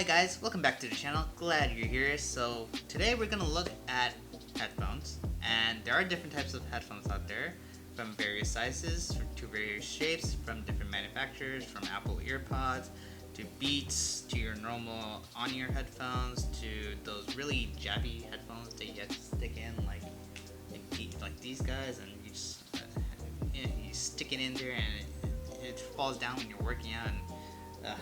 Hi guys, welcome back to the channel. Glad you're here. So today we're gonna look at headphones, and there are different types of headphones out there, from various sizes to various shapes, from different manufacturers, from Apple EarPods to Beats to your normal on-ear headphones to those really jabby headphones that you have to stick in like these guys, and you just you stick it in there and it falls down when you're working out. And,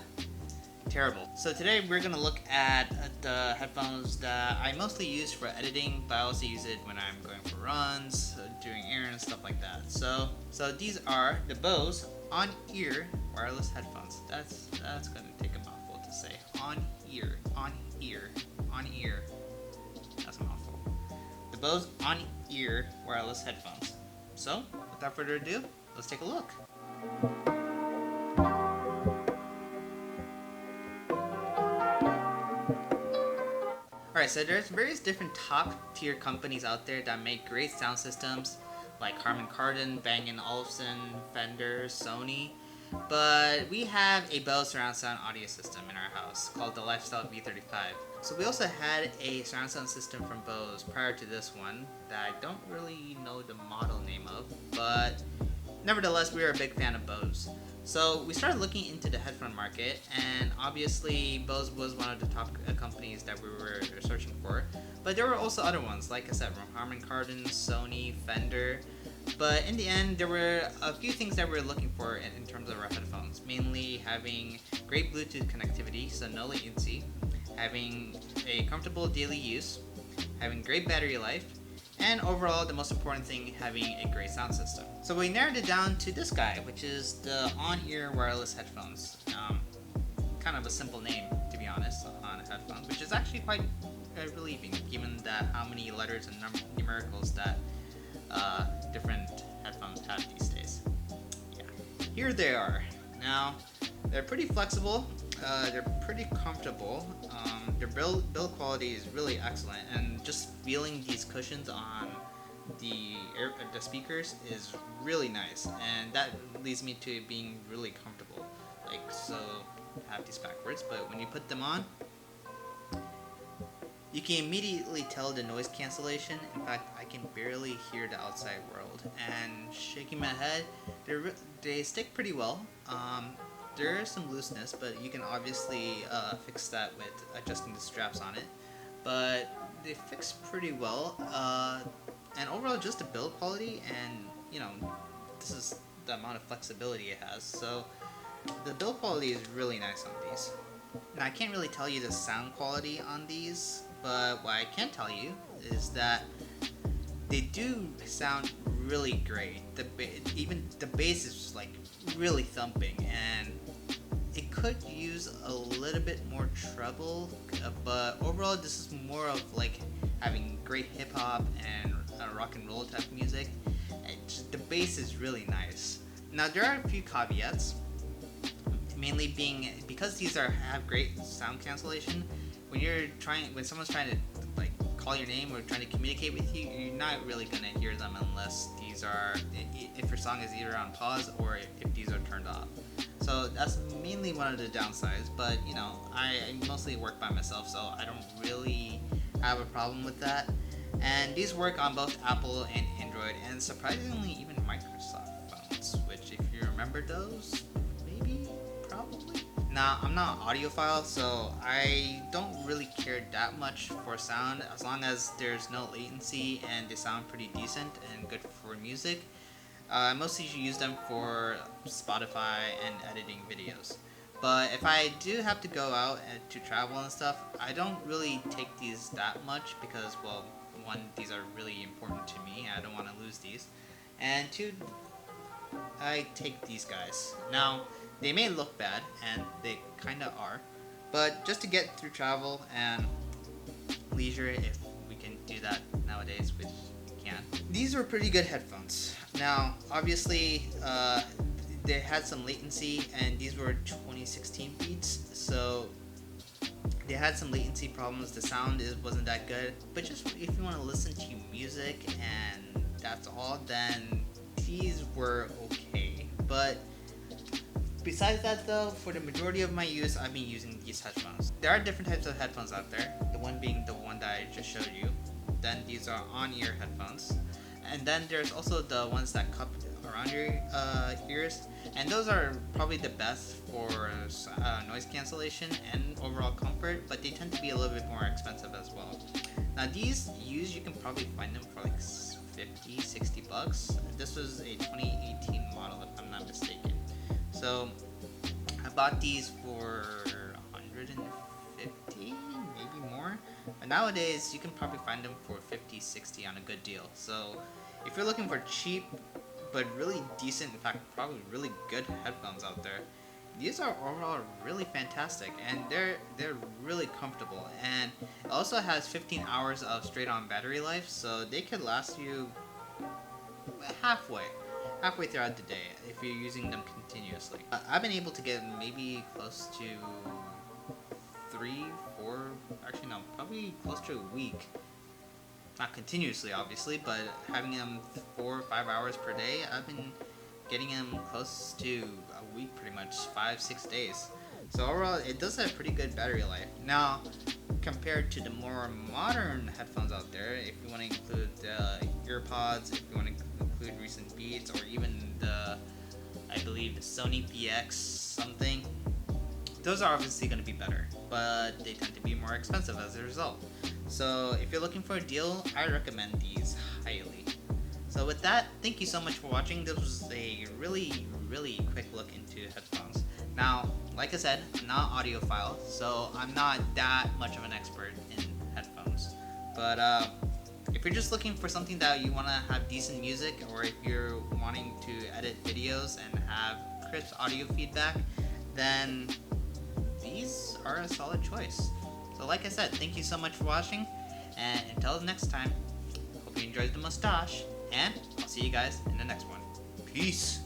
terrible. So today we're gonna look at the headphones that I mostly use for editing, but I also use it when I'm going for runs, doing errands, stuff like that. So these are the Bose on-ear wireless headphones. That's gonna take a mouthful to say. On-ear. That's a mouthful. The Bose on-ear wireless headphones. So without further ado, let's take a look. Alright, so there's various different top tier companies out there that make great sound systems, like Harman Kardon, Bang & Olufsen, Fender, Sony. But we have a Bose surround sound audio system in our house called the Lifestyle V35. So we also had a surround sound system from Bose prior to this one that I don't really know the model name of, but nevertheless we were a big fan of Bose. So we started looking into the headphone market, and obviously Bose was one of the top companies that we were searching for. But there were also other ones, like I said, from Harman Kardon, Sony, Fender. But in the end, there were a few things that we were looking for in terms of our headphones. Mainly having great Bluetooth connectivity, so no latency, having a comfortable daily use, having great battery life, and overall, the most important thing, having a great sound system. So we narrowed it down to this guy, which is the on-ear wireless headphones. Kind of a simple name, to be honest, on headphones, which is actually quite relieving, given that how many letters and numericals that different headphones have these days. Yeah, here they are. Now, they're pretty flexible. They're pretty comfortable. Their build quality is really excellent, and just feeling these cushions on the speakers is really nice, and that leads me to being really comfortable. Like, so I have these backwards, but when you put them on, you can immediately tell the noise cancellation. In fact, I can barely hear the outside world. And shaking my head, they stick pretty well. There is some looseness, but you can obviously fix that with adjusting the straps on it. But they fix pretty well. And overall, just the build quality, and this is the amount of flexibility it has. So the build quality is really nice on these. Now, I can't really tell you the sound quality on these, but what I can tell you is that they do sound really great. Even the bass is just like really thumping, and it could use a little bit more treble, but overall this is more of like having great hip hop and rock and roll type music. The bass is really nice. Now, there are a few caveats, mainly being because these have great sound cancellation. When someone's trying to like call your name or trying to communicate with you, you're not really gonna hear them unless if your song is either on pause or if these are turned off. So that's mainly one of the downsides. But I mostly work by myself, so I don't really have a problem with that. And these work on both Apple and Android, and surprisingly even Microsoft phones, which, if you remember those, maybe, probably. Now, I'm not an audiophile, so I don't really care that much for sound, as long as there's no latency and they sound pretty decent and good for music. I mostly use them for Spotify and editing videos. But if I do have to go out to travel and stuff, I don't really take these that much because, well, one, these are really important to me. I don't want to lose these. And two, I take these guys. Now, they may look bad, and they kind of are, but just to get through travel and leisure, if we can do that nowadays, which we can. These were pretty good headphones. Now, obviously, they had some latency, and these were 2016 Beats, so they had some latency problems. The sound wasn't that good, but just if you want to listen to music and that's all, then these were okay. But Besides that though, for the majority of my use, I've been using these headphones. There are different types of headphones out there, the one being the one that I just showed you. Then these are on-ear headphones. And then there's also the ones that cup around your ears, and those are probably the best for noise cancellation and overall comfort, but they tend to be a little bit more expensive as well. Now these used, you can probably find them for like 50, 60 bucks. This was a 2018 model if I'm not mistaken. So I bought these for 150, maybe more. But nowadays you can probably find them for 50, 60 on a good deal. So if you're looking for cheap but really decent, in fact probably really good headphones out there, these are overall really fantastic, and they're really comfortable, and it also has 15 hours of straight on battery life, so they could last you halfway throughout the day if you're using them continuously. I've been able to get maybe close to 3, 4, actually no, probably close to a week. Not continuously, obviously, but having them 4 or 5 hours per day, I've been getting them close to a week, pretty much 5-6 days. So overall, it does have pretty good battery life. Now, compared to the more modern headphones out there, if you want to include the EarPods, if you want to include recent Beats, or even the, I believe, the Sony PX something, those are obviously going to be better, but they tend to be more expensive as a result. So if you're looking for a deal, I recommend these highly. So with that, thank you so much for watching. This was a really quick look into headphones. Now, like I said, I'm not an audiophile, so I'm not that much of an expert in headphones. But if you're just looking for something that you want to have decent music, or if you're wanting to edit videos and have crisp audio feedback, then these are a solid choice. So like I said, thank you so much for watching, and until next time, hope you enjoyed the mustache, and I'll see you guys in the next one. Peace.